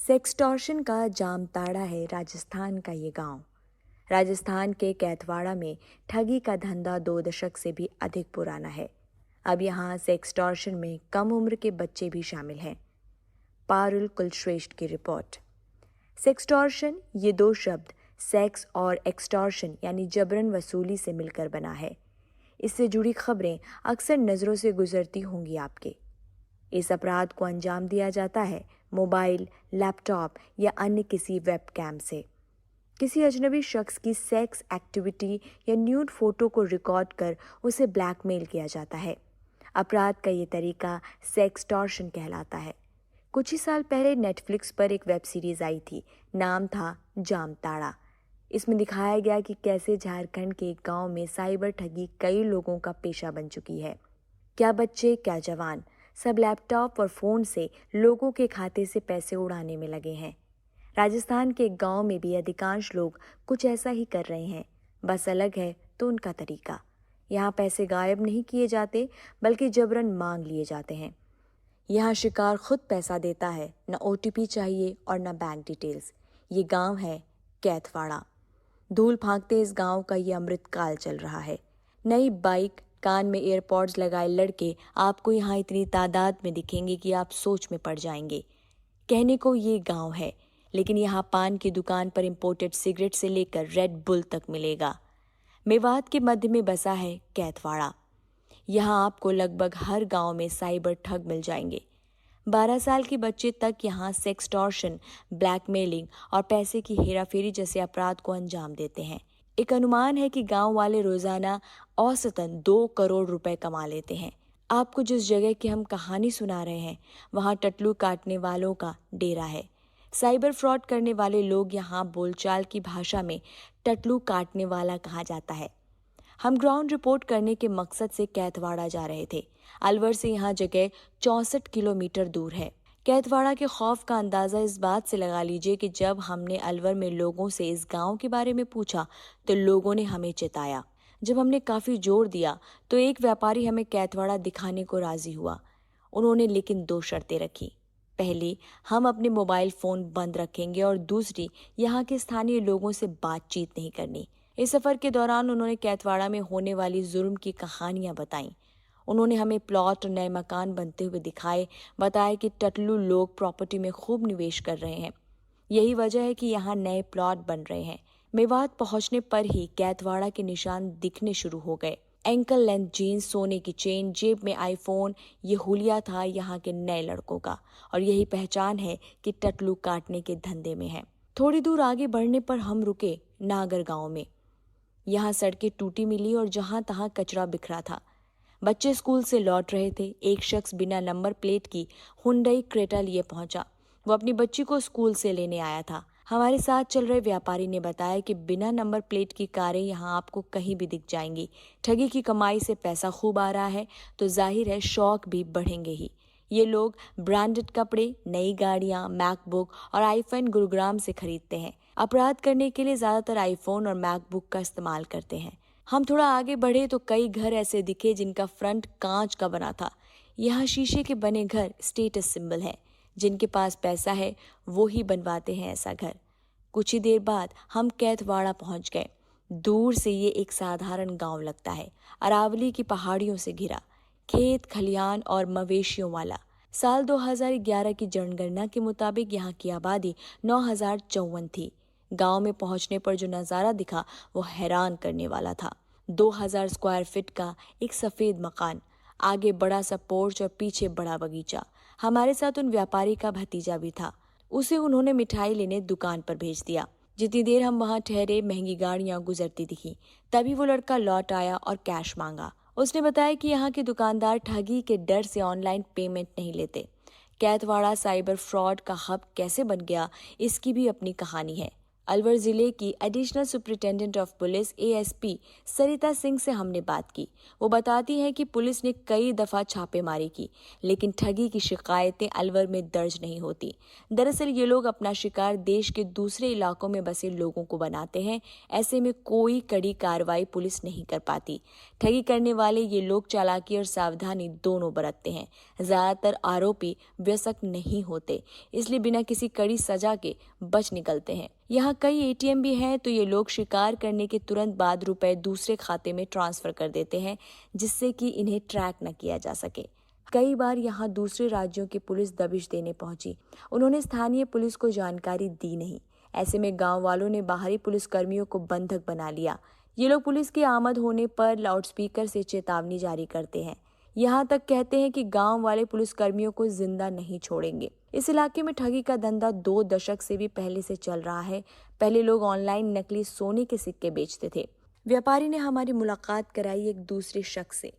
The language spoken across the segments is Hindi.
सेक्सटॉर्शन का जामताड़ा है राजस्थान का ये गांव। राजस्थान के कैथवाड़ा में ठगी का धंधा 2 दशक से भी अधिक पुराना है। अब यहाँ सेक्सटॉर्शन में कम उम्र के बच्चे भी शामिल हैं। पारुल कुलश्रेष्ठ की रिपोर्ट। सेक्सटॉर्शन ये 2 शब्द सेक्स और एक्सटॉर्शन यानी जबरन वसूली से मिलकर बना है। इससे जुड़ी खबरें अक्सर नज़रों से गुजरती होंगी आपके। इस अपराध को अंजाम दिया जाता है मोबाइल, लैपटॉप या अन्य किसी वेबकैम से। किसी अजनबी शख्स की सेक्स एक्टिविटी या न्यूड फोटो को रिकॉर्ड कर उसे ब्लैकमेल किया जाता है। अपराध का ये तरीका सेक्सटॉर्शन कहलाता है। कुछ ही साल पहले नेटफ्लिक्स पर एक वेब सीरीज आई थी, नाम था जामताड़ा। इसमें दिखाया गया कि कैसे झारखंड के एक गांव में साइबर ठगी कई लोगों का पेशा बन चुकी है। क्या बच्चे, क्या जवान, सब लैपटॉप और फ़ोन से लोगों के खाते से पैसे उड़ाने में लगे हैं। राजस्थान के एक गांव में भी अधिकांश लोग कुछ ऐसा ही कर रहे हैं, बस अलग है तो उनका तरीका। यहाँ पैसे गायब नहीं किए जाते बल्कि जबरन मांग लिए जाते हैं। यहाँ शिकार खुद पैसा देता है, न OTP चाहिए और न बैंक डिटेल्स। ये गांव है कैथवाड़ा। धूल फांकते इस गांव का ये अमृतकाल चल रहा है। नई बाइक, कान में एयरपॉड्स लगाए लड़के आपको यहाँ इतनी तादाद में दिखेंगे कि आप सोच में पड़ जाएंगे। कहने को ये गांव है, लेकिन यहाँ पान की दुकान पर इंपोर्टेड सिगरेट से लेकर रेड बुल तक मिलेगा। मेवात के मध्य में बसा है कैथवाड़ा। यहाँ आपको लगभग हर गांव में साइबर ठग मिल जाएंगे। 12 साल के बच्चे तक यहाँ सेक्सटॉर्शन, ब्लैकमेलिंग और पैसे की हेराफेरी जैसे अपराध को अंजाम देते हैं। एक अनुमान है कि गांव वाले रोजाना औसतन 2 करोड़ रुपए कमा लेते हैं। आपको जिस जगह की हम कहानी सुना रहे हैं, वहां टटलू काटने वालों का डेरा है। साइबर फ्रॉड करने वाले लोग यहाँ बोलचाल की भाषा में टटलू काटने वाला कहा जाता है। हम ग्राउंड रिपोर्ट करने के मकसद से कैथवाड़ा जा रहे थे। अलवर से यहाँ जगह 64 किलोमीटर दूर है। कैथवाड़ा के खौफ का अंदाज़ा इस बात से लगा लीजिए कि जब हमने अलवर में लोगों से इस गांव के बारे में पूछा तो लोगों ने हमें चिताया। जब हमने काफ़ी जोर दिया तो एक व्यापारी हमें कैथवाड़ा दिखाने को राजी हुआ। उन्होंने लेकिन 2 शर्तें रखी। पहली, हम अपने मोबाइल फ़ोन बंद रखेंगे और दूसरी, यहाँ के स्थानीय लोगों से बातचीत नहीं करनी। इस सफ़र के दौरान उन्होंने कैथवाड़ा में होने वाली जुर्म की कहानियाँ बताईं। उन्होंने हमें प्लॉट और नए मकान बनते हुए दिखाए, बताया कि टटलू लोग प्रॉपर्टी में खूब निवेश कर रहे हैं। यही वजह है कि यहाँ नए प्लॉट बन रहे हैं। मेवात पहुँचने पर ही कैथवाड़ा के निशान दिखने शुरू हो गए। एंकल लेंथ जीन्स, सोने की चेन, जेब में आईफोन, ये हुलिया था यहाँ के नए लड़कों का, और यही पहचान है कि टटलू काटने के धंधे में है। थोड़ी दूर आगे बढ़ने पर हम रुके नागर गांव में। यहाँ सड़कें टूटी मिली और जहाँ तहाँ कचरा बिखरा था। बच्चे स्कूल से लौट रहे थे। एक शख्स बिना नंबर प्लेट की हुंडई क्रेटा लिए पहुंचा। वो अपनी बच्ची को स्कूल से लेने आया था। हमारे साथ चल रहे व्यापारी ने बताया कि बिना नंबर प्लेट की कारें यहाँ आपको कहीं भी दिख जाएंगी। ठगी की कमाई से पैसा खूब आ रहा है तो जाहिर है शौक भी बढ़ेंगे ही। ये लोग ब्रांडेड कपड़े, नई गाड़ियाँ, मैकबुक और आईफोन गुरुग्राम से खरीदते हैं। अपराध करने के लिए ज़्यादातर आईफोन और मैकबुक का इस्तेमाल करते हैं। हम थोड़ा आगे बढ़े तो कई घर ऐसे दिखे जिनका फ्रंट कांच का बना था। यहाँ शीशे के बने घर स्टेटस सिंबल है। जिनके पास पैसा है वो ही बनवाते हैं ऐसा घर। कुछ ही देर बाद हम कैथवाड़ा पहुँच गए। दूर से ये एक साधारण गांव लगता है, अरावली की पहाड़ियों से घिरा, खेत खलिहान और मवेशियों वाला। साल 2011 की जनगणना के मुताबिक यहाँ की आबादी 9054 थी। गांव में पहुंचने पर जो नज़ारा दिखा वो हैरान करने वाला था। 2000 स्क्वायर फीट का एक सफ़ेद मकान, आगे बड़ा सा पोर्च और पीछे बड़ा बगीचा। हमारे साथ उन व्यापारी का भतीजा भी था। उसे उन्होंने मिठाई लेने दुकान पर भेज दिया। जितनी देर हम वहाँ ठहरे, महंगी गाड़ियाँ गुजरती दिखी। तभी वो लड़का लौट आया और कैश मांगा। उसने बताया कि यहाँ के दुकानदार ठगी के डर से ऑनलाइन पेमेंट नहीं लेते। कैथवाड़ा साइबर फ्रॉड का हब कैसे बन गया, इसकी भी अपनी कहानी है। अलवर जिले की additional superintendent of police ASP Sarita Singh से हमने बात की। वो बताती हैं कि पुलिस ने कई दफा छापेमारी की, लेकिन ठगी की शिकायतें अलवर में दर्ज नहीं होती। दरअसल ये लोग अपना शिकार देश के दूसरे इलाकों में बसे लोगों को बनाते हैं। ऐसे में कोई कड़ी कार्रवाई पुलिस नहीं कर पाती। ठगी करने वाले ये लोग चालाकी और सावधानी दोनों बरतते हैं। ज्यादातर आरोपी व्यसक नहीं होते, इसलिए बिना किसी कड़ी सजा के बच निकलते हैं। यहाँ कई एटीएम भी हैं, तो ये लोग शिकार करने के तुरंत बाद रुपए दूसरे खाते में ट्रांसफर कर देते हैं, जिससे कि इन्हें ट्रैक न किया जा सके। कई बार यहाँ दूसरे राज्यों की पुलिस दबिश देने पहुंची। उन्होंने स्थानीय पुलिस को जानकारी दी नहीं। ऐसे में गांव वालों ने बाहरी पुलिस कर्मियों को बंधक बना लिया। ये लोग पुलिस की आमद होने पर लाउडस्पीकर से चेतावनी जारी करते हैं। यहाँ तक कहते हैं कि गांव वाले पुलिसकर्मियों को जिंदा नहीं छोड़ेंगे। इस इलाके में ठगी का धंधा 2 दशक से भी पहले से चल रहा है। पहले लोग ऑनलाइन नकली सोने के सिक्के बेचते थे। व्यापारी ने हमारी मुलाकात कराई एक दूसरे शख्स से।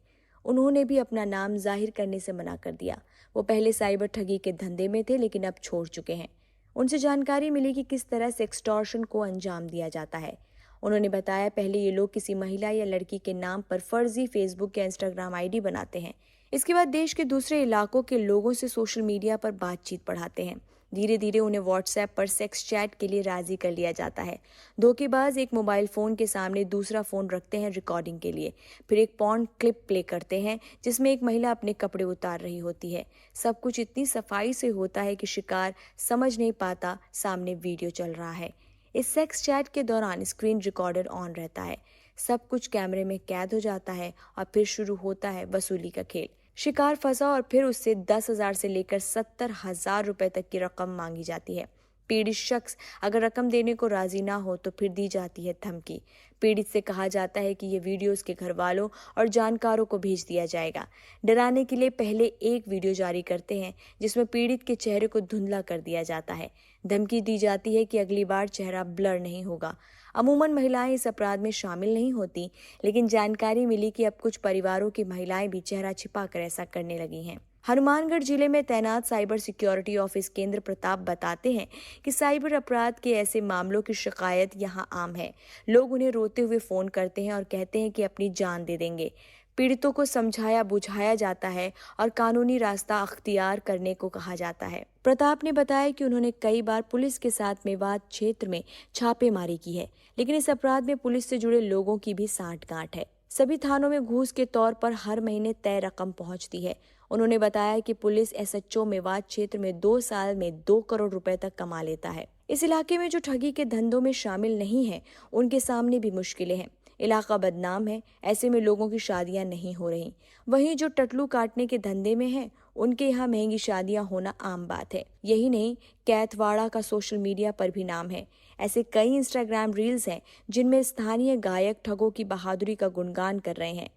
उन्होंने भी अपना नाम जाहिर करने से मना कर दिया। वो पहले साइबर ठगी के धंधे में थे, लेकिन अब छोड़ चुके हैं। उनसे जानकारी मिली कि किस तरह से एक्सटॉर्शन को अंजाम दिया जाता है। उन्होंने बताया, पहले ये लोग किसी महिला या लड़की के नाम पर फर्जी फेसबुक या इंस्टाग्राम आईडी बनाते हैं। इसके बाद देश के दूसरे इलाकों के लोगों से सोशल मीडिया पर बातचीत बढ़ाते हैं। धीरे धीरे उन्हें व्हाट्सएप पर सेक्स चैट के लिए राजी कर लिया जाता है। धोखेबाज एक मोबाइल फोन के सामने दूसरा फोन रखते हैं रिकॉर्डिंग के लिए। फिर एक पॉर्न क्लिप प्ले करते हैं जिसमें एक महिला अपने कपड़े उतार रही होती है। सब कुछ इतनी सफाई से होता है कि शिकार समझ नहीं पाता सामने वीडियो चल रहा है। इस सेक्स चैट के दौरान स्क्रीन रिकॉर्डर ऑन रहता है। सब कुछ कैमरे में कैद हो जाता है और फिर शुरू होता है वसूली का खेल। शिकार फंसा और फिर उससे 10,000 से लेकर 70,000 रुपए तक की रकम मांगी जाती है। पीड़ित शख्स अगर रकम देने को राजी ना हो तो फिर दी जाती है धमकी। पीड़ित से कहा जाता है कि ये वीडियो उसके घर वालों और जानकारों को भेज दिया जाएगा। डराने के लिए पहले एक वीडियो जारी करते हैं जिसमें पीड़ित के चेहरे को धुंधला कर दिया जाता है। धमकी दी जाती है कि अगली बार चेहरा ब्लर नहीं होगा। अमूमन महिलाएं इस अपराध में शामिल नहीं होती, लेकिन जानकारी मिली कि अब कुछ परिवारों की महिलाएं भी चेहरा छिपाकर ऐसा करने लगी हैं। हनुमानगढ़ जिले में तैनात साइबर सिक्योरिटी ऑफिस केंद्र प्रताप बताते हैं कि साइबर अपराध के ऐसे मामलों की शिकायत यहां आम है। लोग उन्हें रोते हुए फोन करते हैं और कहते हैं कि अपनी जान दे देंगे। पीड़ितों को समझाया बुझाया जाता है और कानूनी रास्ता अख्तियार करने को कहा जाता है। प्रताप ने बताया कि उन्होंने कई बार पुलिस के साथ मेवात क्षेत्र में छापेमारी की है, लेकिन इस अपराध में पुलिस से जुड़े लोगों की भी सांठगांठ है। सभी थानों में घूस के तौर पर हर महीने तय रकम पहुंचती है। उन्होंने बताया कि पुलिस एसएचओ मेवात क्षेत्र में 2 साल में 2 करोड़ रुपए तक कमा लेता है। इस इलाके में जो ठगी के धंधों में शामिल नहीं है, उनके सामने भी मुश्किलें हैं। इलाका बदनाम है, ऐसे में लोगों की शादियां नहीं हो रही। वहीं जो टटलू काटने के धंधे में हैं, उनके यहाँ महंगी शादियां होना आम बात है। यही नहीं, कैथवाड़ा का सोशल मीडिया पर भी नाम है। ऐसे कई इंस्टाग्राम रील्स हैं जिनमें स्थानीय गायक ठगों की बहादुरी का गुणगान कर रहे हैं।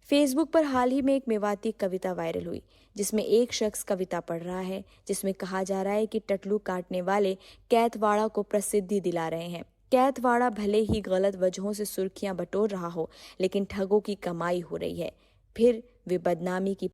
फेसबुक पर हाल ही में एक मेवाती कविता वायरल हुई, जिसमें एक शख्स कविता पढ़ रहा है, जिसमें कहा जा रहा है कि टटलू काटने वाले कैथवाड़ा को प्रसिद्धि दिला रहे हैं। कैथवाड़ा भले ही गलत वजहों से सुर्खियां बटोर रहा हो, लेकिन ठगों की कमाई हो रही है। फिर वे बदनामी की